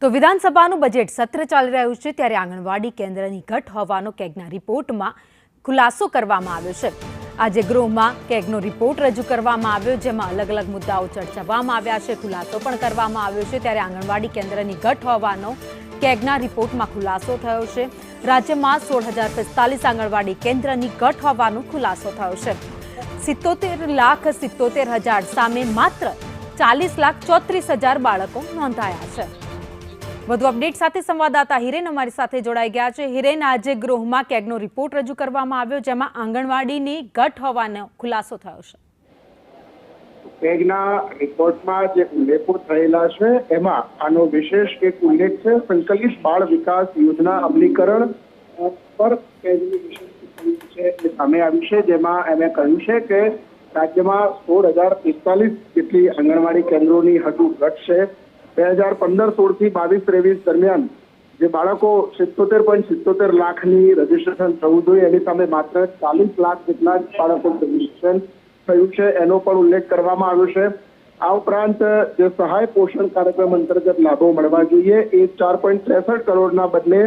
તો વિધાનસભાનું બજેટ સત્ર ચાલી રહ્યું છે ત્યારે આંગણવાડી કેન્દ્રની ઘટ હોવાનો કેગના રિપોર્ટમાં ખુલાસો કરવામાં આવ્યો છે। આજે ગૃહમાં કેગનો રિપોર્ટ રજૂ કરવામાં આવ્યો, જેમાં અલગ અલગ મુદ્દાઓ ચર્ચાવામાં આવ્યા છે, ખુલાસો પણ કરવામાં આવ્યો છે। ત્યારે આંગણવાડી કેન્દ્રની ઘટ હોવાનો કેગના રિપોર્ટમાં ખુલાસો થયો છે। રાજ્યમાં 16,045 આંગણવાડી કેન્દ્રની ઘટ હોવાનો ખુલાસો થયો છે। 77,77,000 સામે માત્ર 40,34,000 બાળકો નોંધાયા છે। વધુ અપડેટ સાથે સંવાદદાતા હિરેન અમારી સાથે જોડાઈ ગયા છે। હિરેન, આજે ગૃહમાં કેગનો રિપોર્ટ રજૂ કરવામાં આવ્યો, જેમાં આંગણવાડીની ઘટ હોવાનો ખુલાસો થયો છે। કેગના રિપોર્ટમાં જે ઉલ્લેખો થયેલા છે એમાં આનો વિશેષ એક ઉલ્લેખ છે સંકલિત બાળ વિકાસ યોજના અમલીકરણ પર કેગની વિશેષ છે સામે આવી છે, જેમાં એમણે કહ્યું છે કે રાજ્યમાં 16,045 જેટલી આંગણવાડી કેન્દ્રોની હજુ ઘટ છે। 2015-16 થી 22-23 દરમિયાન જે બાળકો 77.77 લાખની રજીસ્ટ્રેશન થવું જોઈએ એની સામે માત્ર 40 લાખ જેટલા બાળકો રજીસ્ટ્રેશન થયું છે, એનો પણ ઉલ્લેખ કરવામાં આવ્યો છે। આ ઉપરાંત જે સહાય પોષણ કાર્યક્રમ અંતર્ગત લાભો મળવા જોઈએ એ 4.63 કરોડના બદલે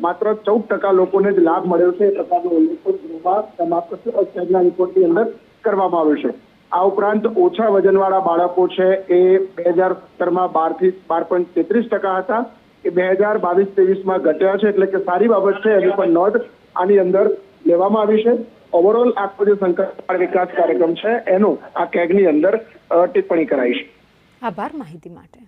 માત્ર 14% લોકોને જ લાભ મળ્યો છે, એ પ્રકારનો ઉલ્લેખ પણ માત્ર કેગના રિપોર્ટની અંદર કરવામાં આવ્યો છે। આ ઉપરાંત ઓછા વજનવાળા બાળકો છે એ 2017માં 12 થી 12.33% હતા, એ 2022-23માં ઘટ્યા છે, એટલે કે સારી બાબત છે, એની પણ નોંધ આની અંદર લેવામાં આવી છે। ઓવરઓલ આખો જે સંકલિત બાળ વિકાસ કાર્યક્રમ છે એનો આ કેગની અંદર ટિપ્પણી કરાઈ છે। આભાર માહિતી માટે।